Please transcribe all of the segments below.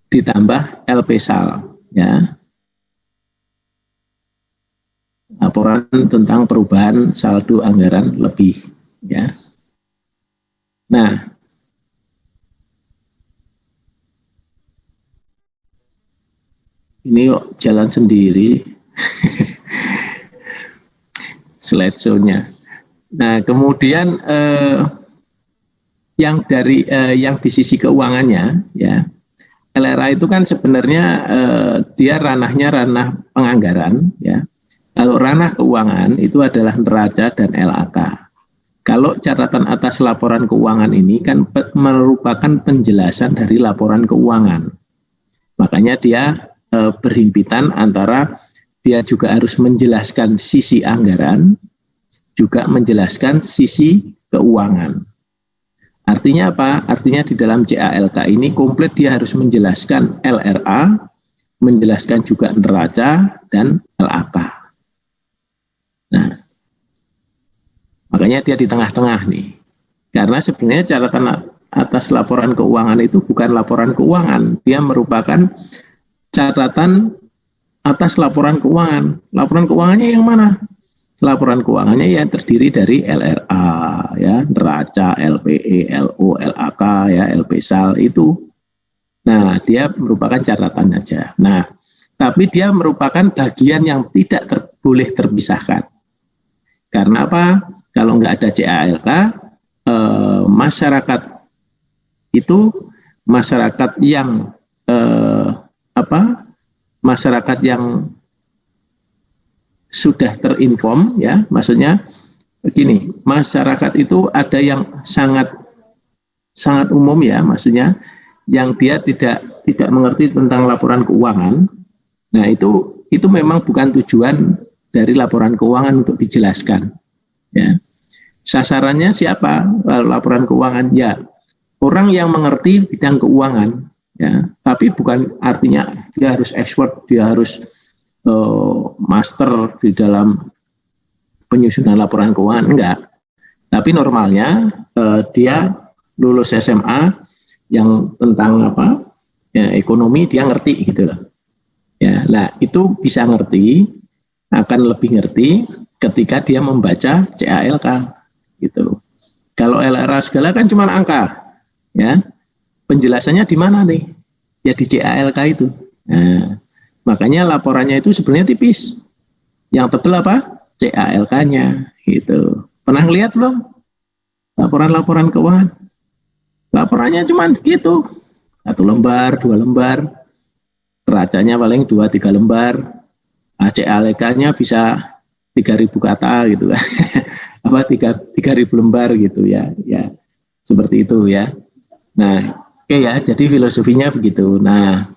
ditambah LP-SAL, ya. Laporan tentang perubahan saldo anggaran lebih, ya. Nah, ini kok jalan sendiri slideshow-nya. Nah, kemudian yang di sisi keuangannya, ya, LRA itu kan sebenarnya dia ranahnya ranah penganggaran, ya. Kalau ranah keuangan itu adalah neraca dan LAK. Kalau catatan atas laporan keuangan ini kan merupakan penjelasan dari laporan keuangan. Makanya dia berhimpitan antara dia juga harus menjelaskan sisi anggaran, juga menjelaskan sisi keuangan. Artinya apa? Artinya di dalam CALK ini komplit dia harus menjelaskan LRA, menjelaskan juga neraca dan LAK. Nah, makanya dia di tengah-tengah nih. Karena sebenarnya catatan atas laporan keuangan itu bukan laporan keuangan, dia merupakan catatan atas laporan keuangan. Laporan keuangannya yang mana? Laporan keuangannya yang terdiri dari LRA, ya, neraca, LPE, LO, LAK, ya, LP-SAL itu. Nah, dia merupakan catatan aja. Nah, tapi dia merupakan bagian yang tidak boleh terpisahkan. Karena apa? Kalau nggak ada CALK, masyarakat itu masyarakat yang masyarakat yang sudah terinform, ya, maksudnya begini, masyarakat itu ada yang sangat umum, ya, maksudnya yang dia tidak mengerti tentang laporan keuangan. Nah, itu memang bukan tujuan dari laporan keuangan untuk dijelaskan, ya. Sasarannya siapa? Laporan keuangan, ya, orang yang mengerti bidang keuangan, ya, tapi bukan artinya dia harus expert, dia harus master di dalam penyusunan laporan keuangan, enggak. Tapi normalnya dia lulus SMA yang tentang ya, ekonomi dia ngerti gitu loh. Ya, lah itu bisa ngerti, akan lebih ngerti ketika dia membaca CALK gitu. Kalau LRA segala kan cuma angka, ya. Penjelasannya di mana nih? Ya di CALK itu. Nah, makanya laporannya itu sebenarnya tipis. Yang tebal apa? CALK-nya gitu. Pernah lihat belum laporan-laporan keuangan? Laporannya cuma gitu. 1 lembar, 2 lembar. Neracanya paling 2-3 lembar. CALK-nya bisa 3.000 kata gitu kan. 3.000 lembar gitu, ya. Ya. Seperti itu, ya. Nah, oke, ya, jadi filosofinya begitu. Nah,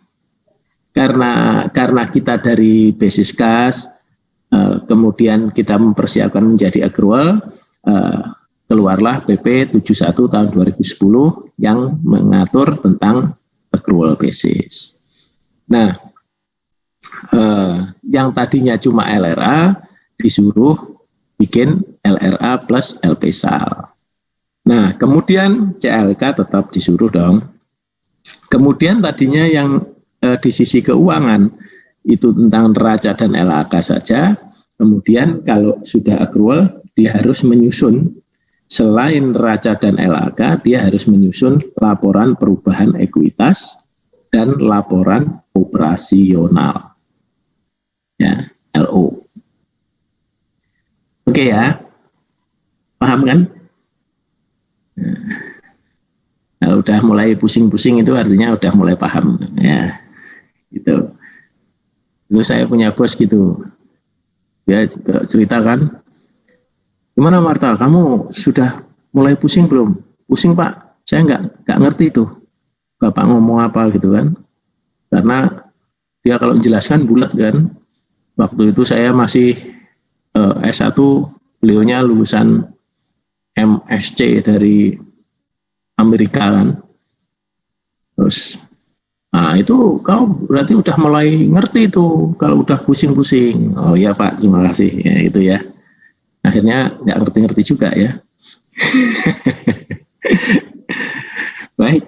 karena kita dari basis kas, kemudian kita mempersiapkan menjadi accrual, keluarlah PP 71 tahun 2010 yang mengatur tentang accrual basis. Nah, yang tadinya cuma LRA disuruh bikin LRA plus LP-SAL. Nah, kemudian CALK tetap disuruh dong. Kemudian tadinya yang di sisi keuangan itu tentang neraca dan LAK saja. Kemudian kalau sudah accrual, dia harus menyusun selain neraca dan LAK, dia harus menyusun laporan perubahan ekuitas dan laporan operasional, ya, LO. Oke, ya, paham kan? Kalau udah mulai pusing-pusing itu artinya udah mulai paham, ya, gitu. Dulu saya punya bos gitu, dia juga cerita kan, gimana Marta, kamu sudah mulai pusing belum? Pusing Pak, saya nggak ngerti tuh Bapak ngomong apa gitu kan, karena dia kalau menjelaskan bulat kan. Waktu itu saya masih S1, beliaunya lulusan MSc dari Amerika kan. Terus, nah itu kau berarti udah mulai ngerti tuh kalau udah pusing-pusing. Oh iya Pak, terima kasih. Ya itu ya. Akhirnya nggak ngerti-ngerti juga ya. Baik.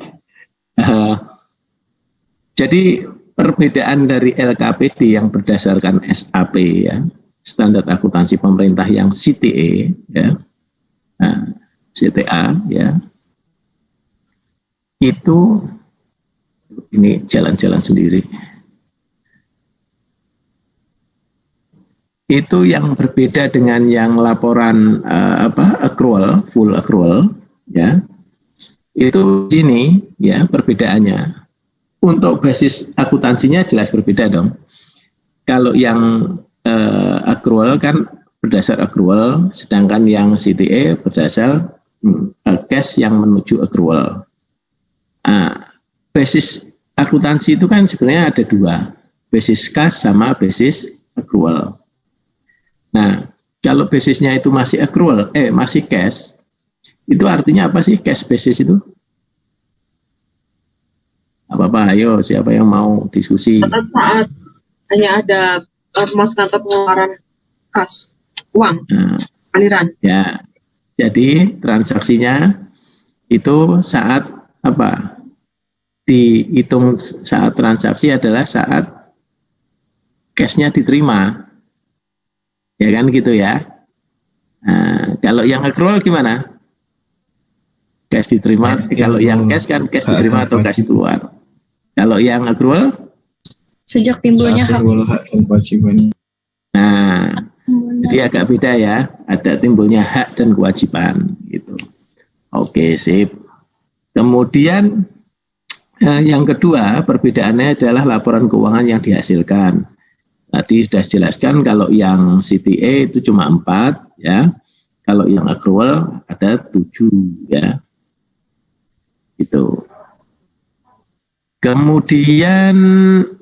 Jadi perbedaan dari LKPD yang berdasarkan SAP ya, standar akuntansi pemerintah yang CTA ya, CTA ya, itu ini jalan-jalan sendiri. Itu yang berbeda dengan yang laporan accrual, full accrual ya. Itu sini ya perbedaannya. Untuk basis akuntansinya jelas berbeda dong. Kalau yang accrual kan berdasar accrual, sedangkan yang CTA berdasar cash yang menuju accrual. Basis akuntansi itu kan sebenarnya ada dua, basis cash sama basis accrual. Nah, kalau basisnya itu masih accrual, masih cash, itu artinya apa sih cash basis itu? Apa-apa, ayo siapa yang mau diskusi? Saat hanya ada pemasukan atau pengeluaran kas, uang, aliran. Ya, jadi transaksinya itu saat apa? Dihitung saat transaksi adalah saat cash-nya diterima. Ya kan gitu ya. Nah, kalau yang accrual gimana? Cash diterima, kalau yang cash kan cash diterima atau cash keluar. Kalau yang accrual? Sejak timbulnya hak dan kewajiban. Nah, jadi agak beda ya. Ada timbulnya hak dan kewajiban gitu. Oke, sip. Kemudian yang kedua perbedaannya adalah laporan keuangan yang dihasilkan. Tadi sudah jelaskan kalau yang CTA itu cuma 4 ya. Kalau yang accrual ada 7 ya. Itu. Kemudian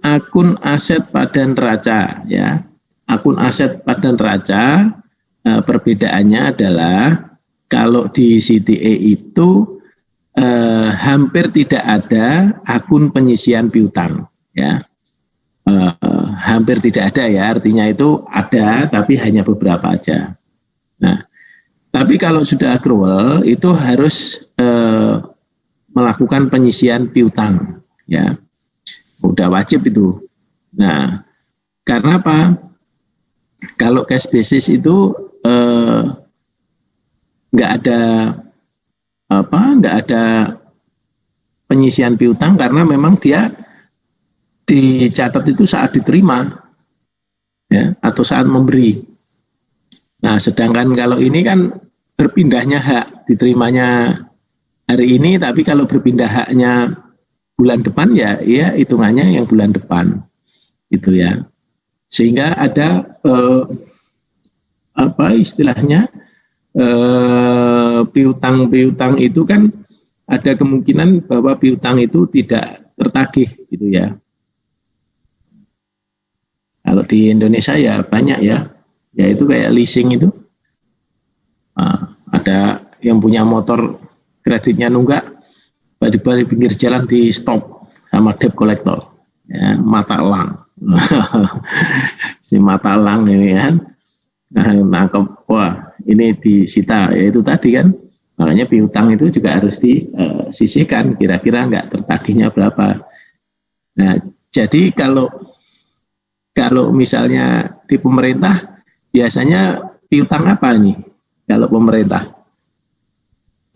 akun aset pada neraca ya. Akun aset pada neraca perbedaannya adalah kalau di CTA itu hampir tidak ada akun penyisian piutang ya. Hampir tidak ada ya, artinya itu ada tapi hanya beberapa aja. Nah, tapi kalau sudah accrual itu harus melakukan penyisian piutang ya, udah wajib itu. Nah, karena apa? Kalau cash basis itu nggak ada penyisian piutang karena memang dia dicatat itu saat diterima ya, atau saat memberi. Nah, sedangkan kalau ini kan berpindahnya hak, diterimanya hari ini, tapi kalau berpindah haknya bulan depan ya hitungannya yang bulan depan gitu ya. Sehingga ada istilahnya piutang itu kan ada kemungkinan bahwa piutang itu tidak tertagih gitu ya. Kalau di Indonesia ya banyak ya itu kayak leasing itu. Ada yang punya motor kreditnya nunggak, tiba-tiba di pinggir jalan di stop sama debt collector, ya, mata elang. Si mata elang ini kan, nangkep, wah ini disita, ya itu tadi kan, makanya piutang itu juga harus disisihkan, kira-kira nggak tertagihnya berapa. Nah, jadi kalau misalnya di pemerintah, biasanya piutang apa nih? Kalau pemerintah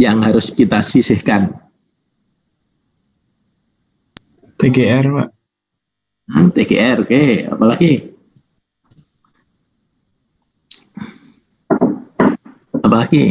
yang harus kita sisihkan? TGR, Pak. TGR, oke. Apalagi? Apalagi?